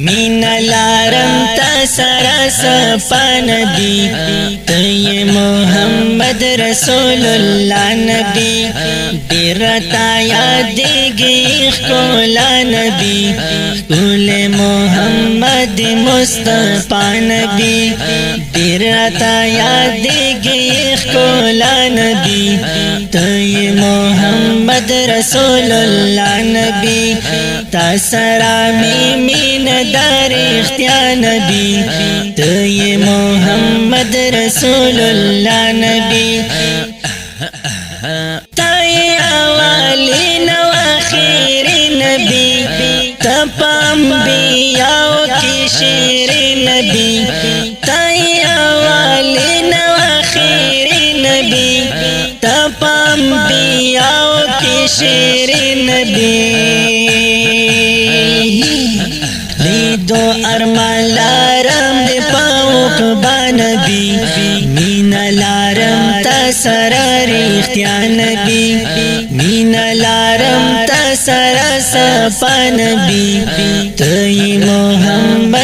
Meena alarm तसरस नबी ये मोहम्मद रसूलुल्लाह नबी दिरता याद गी कोला नबी कुल मोहम्मद मुस्तफा नबी दिरता याद गी कोला नबी ये मोहम्मद रसूलुल्लाह नबी तसरा मीन दर इख्तियार नबी ये मोहम्मद रसूलुल्लाह नबी ताई अवाली नवाखिर नबी तपंबियाओ की शेर नबी ताई अवाली नवाखिर नबी तपंबियाओ की शेर नबी दो अरमान लारम दे पाऊक बानबी मीना लारम तसरर इख्तियार नबी मीना लारम तसरस नबी तो ये मोहम्मद